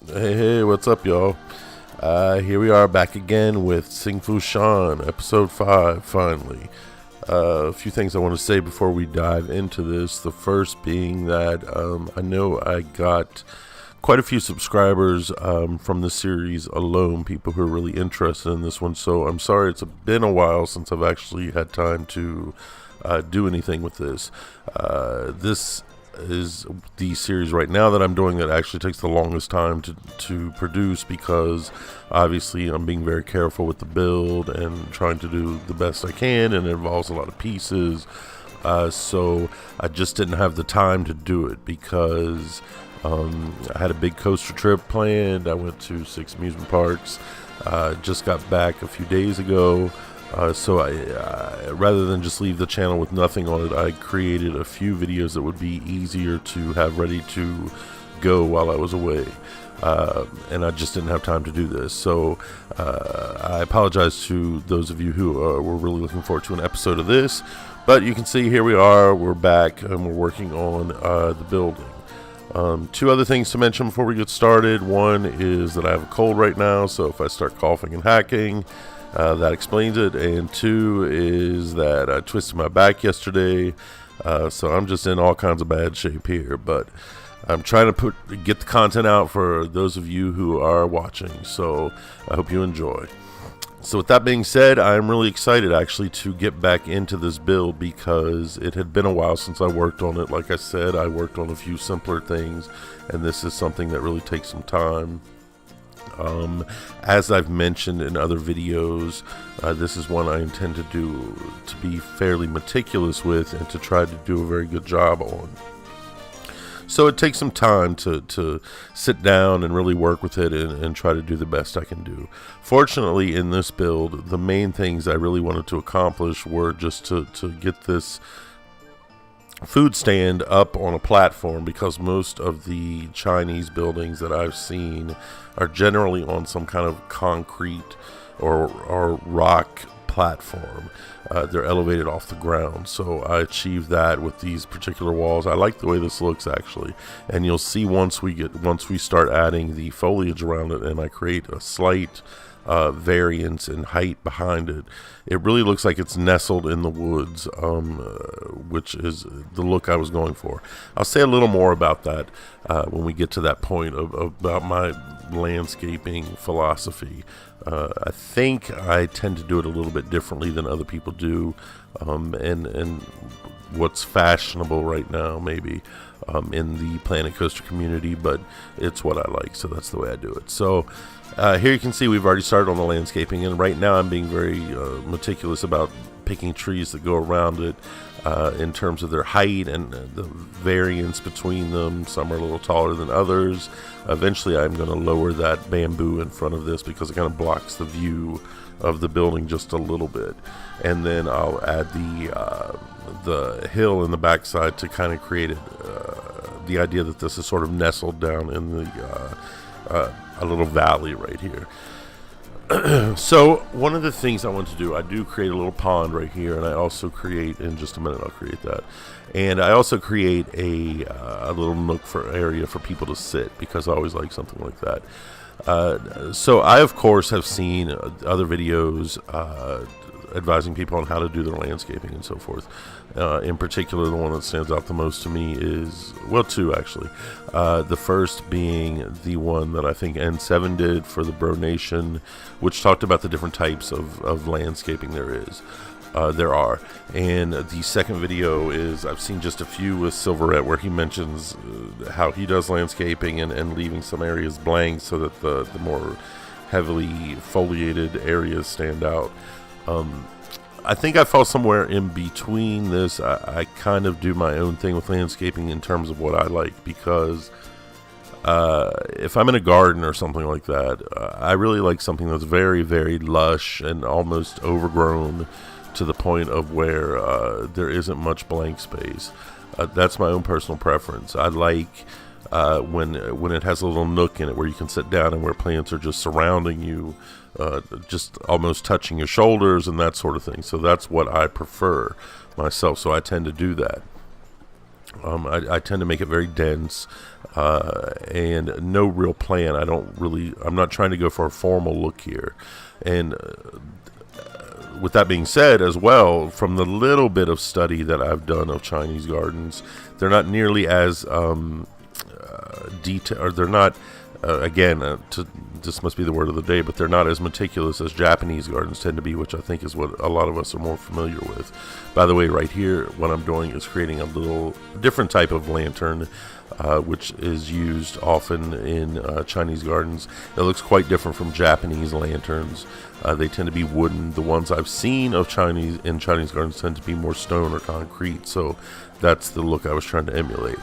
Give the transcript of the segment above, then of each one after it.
Hey, what's up, y'all? Here we are back again with Sing Fu Shan, episode 5, finally. A few things I want to say before we dive into this. The first being that I know I got quite a few subscribers from the series alone, people who are really interested in this one. So I'm sorry it's been a while since I've actually had time to do anything with this. This is the series right now that I'm doing that actually takes the longest time to produce, because obviously I'm being very careful with the build and trying to do the best I can, and it involves a lot of pieces. So I just didn't have the time to do it because I had a big coaster trip planned. I went to 6 amusement parks. Just got back a few days ago. So I rather than just leave the channel with nothing on it, I created a few videos that would be easier to have ready to go while I was away. And I just didn't have time to do this. So I apologize to those of you who were really looking forward to an episode of this. But you can see here we are, we're back, and we're working on the building. Two other things to mention before we get started. One is that I have a cold right now, so if I start coughing and hacking, that explains it. And two is that I twisted my back yesterday, so I'm just in all kinds of bad shape here. But I'm trying to get the content out for those of you who are watching, so I hope you enjoy. So with that being said, I'm really excited actually to get back into this build, because it had been a while since I worked on it. Like I said, I worked on a few simpler things, and this is something that really takes some time. As I've mentioned in other videos, this is one I intend to be fairly meticulous with and to try to do a very good job on. So it takes some time to sit down and really work with it and try to do the best I can do. Fortunately, in this build, the main things I really wanted to accomplish were just to get this food stand up on a platform, because most of the Chinese buildings that I've seen are generally on some kind of concrete or rock platform. They're elevated off the ground, so I achieved that with these particular walls. I like the way this looks actually, and you'll see once we start adding the foliage around it and I create a slight variance in height behind it, it really looks like it's nestled in the woods, which is the look I was going for. I'll say a little more about that when we get to that point about my landscaping philosophy. I think I tend to do it a little bit differently than other people do, and what's fashionable right now maybe in the Planet Coaster community, but it's what I like, so that's the way I do it. So here you can see we've already started on the landscaping, and right now I'm being very meticulous about picking trees that go around it in terms of their height and the variance between them. Some are a little taller than others. Eventually I'm going to lower that bamboo in front of this because it kind of blocks the view of the building just a little bit, and then I'll add the hill in the backside to kind of create the idea that this is sort of nestled down in a little valley right here. So one of the things I want to do, I do create a little pond right here, and I also create, in just a minute I'll create that, and I also create a little nook area for people to sit, because I always like something like that. So I of course have seen other videos advising people on how to do their landscaping and so forth. In particular, the one that stands out the most to me is, well, two actually. The first being the one that I think N7 did for the Bro Nation, which talked about the different types of landscaping there are. And the second video is, I've seen just a few with Silverette, where he mentions how he does landscaping and leaving some areas blank so that the more heavily foliated areas stand out. I think I fall somewhere in between this. I kind of do my own thing with landscaping in terms of what I like, because if I'm in a garden or something like that, I really like something that's very, very lush and almost overgrown to the point of where there isn't much blank space. That's my own personal preference. I like when it has a little nook in it where you can sit down and where plants are just surrounding you, just almost touching your shoulders and that sort of thing. So that's what I prefer myself, so I tend to do that. I tend to make it very dense, and no real plan. I'm not trying to go for a formal look here. And with that being said, as well, from the little bit of study that I've done of Chinese gardens, they're not nearly as detailed, or they're not, this must be the word of the day, but they're not as meticulous as Japanese gardens tend to be, which I think is what a lot of us are more familiar with. By the way, right here, what I'm doing is creating a little different type of lantern, which is used often in Chinese gardens. It looks quite different from Japanese lanterns. They tend to be wooden. The ones I've seen of Chinese gardens tend to be more stone or concrete, so that's the look I was trying to emulate.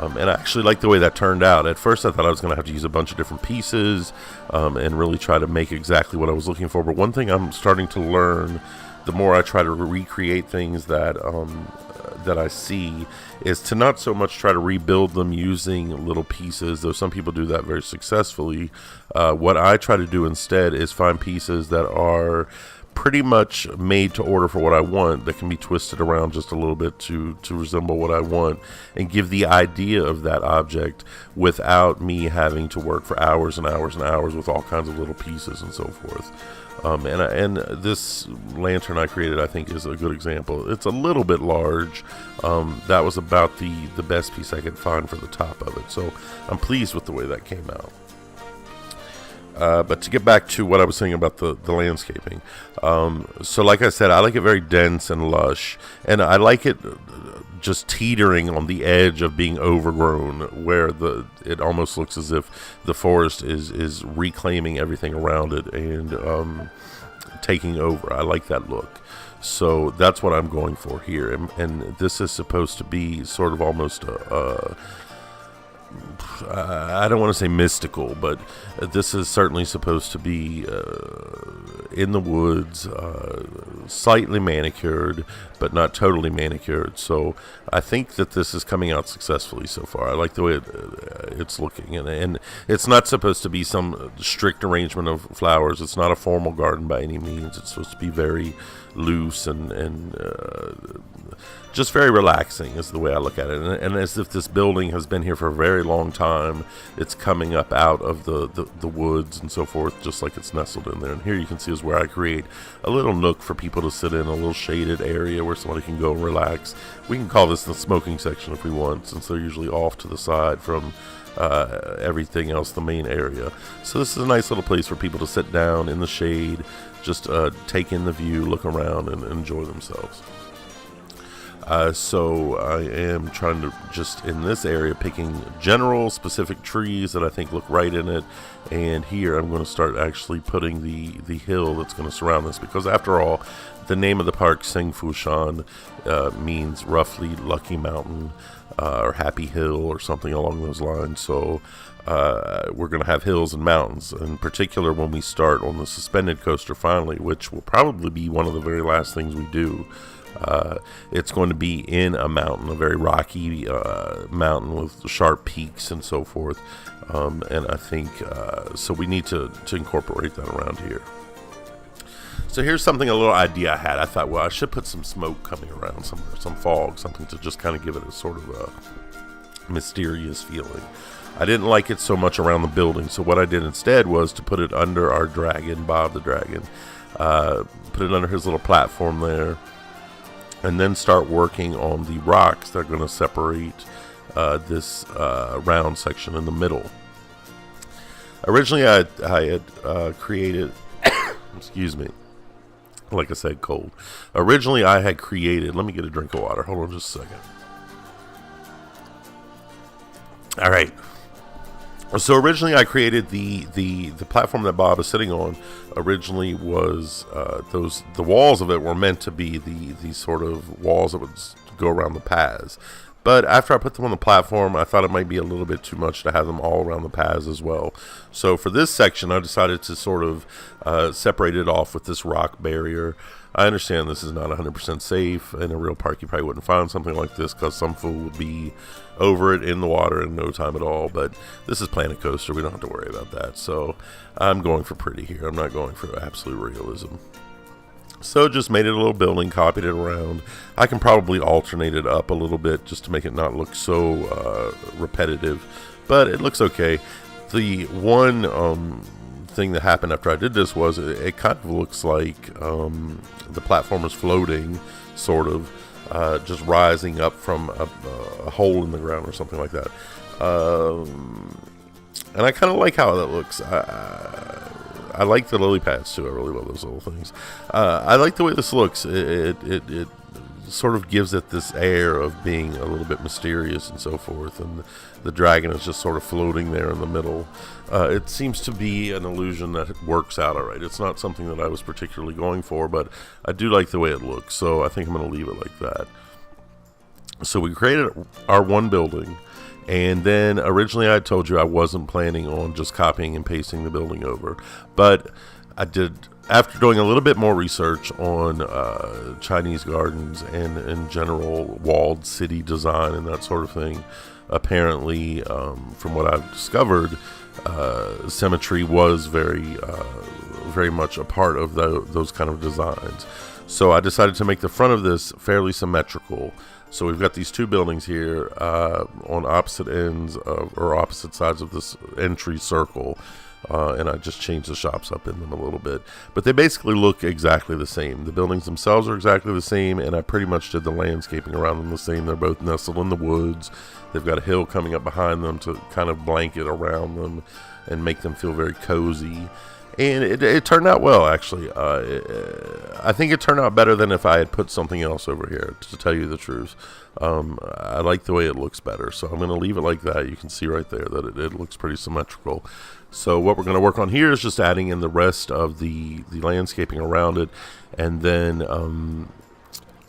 And I actually like the way that turned out. At first I thought I was going to have to use a bunch of different pieces and really try to make exactly what I was looking for. But one thing I'm starting to learn, the more I try to recreate things that I see, is to not so much try to rebuild them using little pieces, though some people do that very successfully. What I try to do instead is find pieces that are pretty much made to order for what I want, that can be twisted around just a little bit to resemble what I want, and give the idea of that object without me having to work for hours and hours and hours with all kinds of little pieces and so forth. And this lantern I created, I think, is a good example. It's a little bit large. That was about the best piece I could find for the top of it, so I'm pleased with the way that came out. But to get back to what I was saying about the landscaping, so like I said, I like it very dense and lush, and I like it just teetering on the edge of being overgrown, where it almost looks as if the forest is reclaiming everything around it and taking over. I like that look. So that's what I'm going for here, and this is supposed to be sort of almost I don't want to say mystical, but this is certainly supposed to be in the woods, slightly manicured, but not totally manicured. So I think that this is coming out successfully so far. I like the way it's looking, and it's not supposed to be some strict arrangement of flowers. It's not a formal garden by any means. It's supposed to be very loose and just very relaxing is the way I look at it, and as if this building has been here for a very long time. It's coming up out of the woods and so forth, just like it's nestled in there. And here you can see is where I create a little nook for people to sit in, a little shaded area where somebody can go and relax. We can call this the smoking section if we want, since they're usually off to the side from everything else, the main area. So this is a nice little place for people to sit down in the shade, just take in the view, look around, and enjoy themselves. So I am trying to just in this area picking general specific trees that I think look right in it, and here I'm going to start actually putting the hill that's going to surround this, because after all, the name of the park, Sengfushan, means roughly Lucky Mountain or Happy Hill or something along those lines. So we're going to have hills and mountains, in particular when we start on the suspended coaster finally, which will probably be one of the very last things we do. It's going to be in a mountain, a very rocky mountain with sharp peaks and so forth, and I think so we need to incorporate that around here. So here's a little idea I had. I thought, well, I should put some smoke coming around, some fog, something to just kind of give it a sort of a mysterious feeling. I didn't like it so much around the building, so what I did instead was to put it under our dragon, Bob the Dragon, put it under his little platform there, and then start working on the rocks that are going to separate this round section in the middle. Originally, I had created, excuse me, like I said, cold. Originally, I had created, let me get a drink of water. Hold on just a second. All right. So originally I created the platform that Bob is sitting on. Originally was the walls of it were meant to be the sort of walls that would go around the paths. But after I put them on the platform, I thought it might be a little bit too much to have them all around the paths as well. So for this section, I decided to sort of separate it off with this rock barrier. I understand this is not 100% safe. In a real park, you probably wouldn't find something like this because some fool would be over it in the water in no time at all. But this is Planet Coaster. We don't have to worry about that. So I'm going for pretty here. I'm not going for absolute realism. So just made it a little building, copied it around. I can probably alternate it up a little bit just to make it not look so repetitive, but it looks okay. The one thing that happened after I did this was it kind of looks like the platform is floating, sort of, just rising up from a hole in the ground or something like that. And I kind of like how that looks. I like the lily pads too. I really love those little things. I like the way this looks. It sort of gives it this air of being a little bit mysterious and so forth. And the dragon is just sort of floating there in the middle. It seems to be an illusion that works out all right. It's not something that I was particularly going for, but I do like the way it looks. So I think I'm going to leave it like that. So we created our one building. And then originally I told you I wasn't planning on just copying and pasting the building over. But I did, after doing a little bit more research on Chinese gardens and in general walled city design and that sort of thing, apparently from what I've discovered, symmetry was very much a part of those kind of designs. So I decided to make the front of this fairly symmetrical. So we've got these two buildings here on opposite ends or opposite sides of this entry circle, and I just changed the shops up in them a little bit. But they basically look exactly the same. The buildings themselves are exactly the same, and I pretty much did the landscaping around them the same. They're both nestled in the woods. They've got a hill coming up behind them to kind of blanket around them and make them feel very cozy. And it turned out well, actually. I think it turned out better than if I had put something else over here, to tell you the truth. I like the way it looks better, so I'm going to leave it like that. You can see right there that it looks pretty symmetrical. So what we're going to work on here is just adding in the rest of the landscaping around it, and then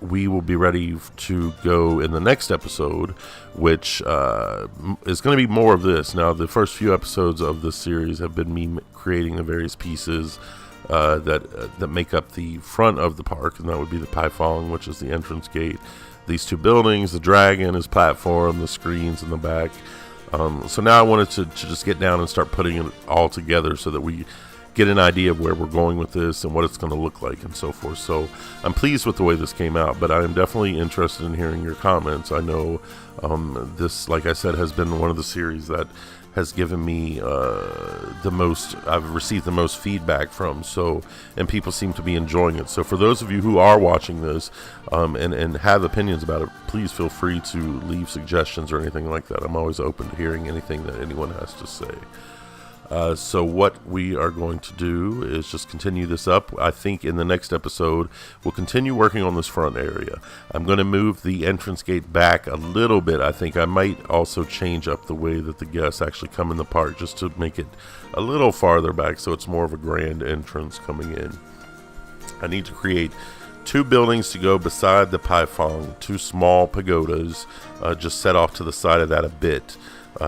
we will be ready to go in the next episode, which is going to be more of this. Now, the first few episodes of this series have been me creating the various pieces that make up the front of the park, and that would be the Pai Fong, which is the entrance gate, these two buildings, the dragon, his platform, the screens in the back. So now I wanted to just get down and start putting it all together so that we get an idea of where we're going with this and what it's going to look like and so forth. So I'm pleased with the way this came out, but I am definitely interested in hearing your comments. I know this, like I said, has been one of the series that has given me I've received the most feedback from, and people seem to be enjoying it. So for those of you who are watching this and have opinions about it, please feel free to leave suggestions or anything like that. I'm always open to hearing anything that anyone has to say. So what we are going to do is just continue this up. I think in the next episode, we'll continue working on this front area. I'm going to move the entrance gate back a little bit. I think I might also change up the way that the guests actually come in the park, just to make it a little farther back so it's more of a grand entrance coming in. I need to create two buildings to go beside the Pai Fong, two small pagodas, just set off to the side of that a bit.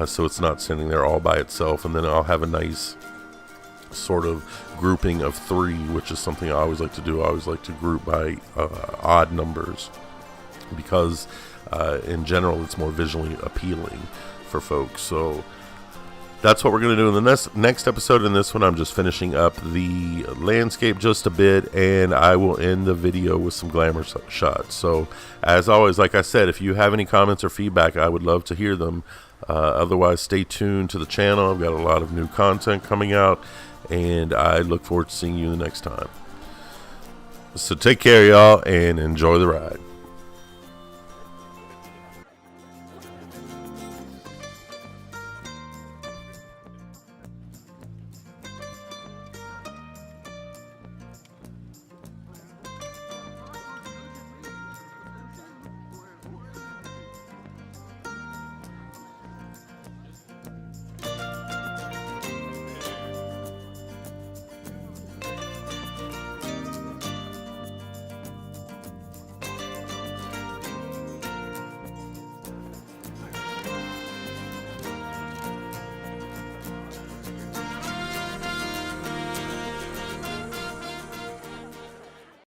So it's not sitting there all by itself, and then I'll have a nice sort of grouping of three, which is something I always like to do. I always like to group by odd numbers because in general it's more visually appealing for folks. So that's what we're going to do in the next episode. In this one, I'm just finishing up the landscape just a bit, and I will end the video with some glamour shots. So as always, like I said, if you have any comments or feedback, I would love to hear them. Otherwise, stay tuned to the channel. I've got a lot of new content coming out, and I look forward to seeing you the next time. So take care, y'all, and enjoy the ride.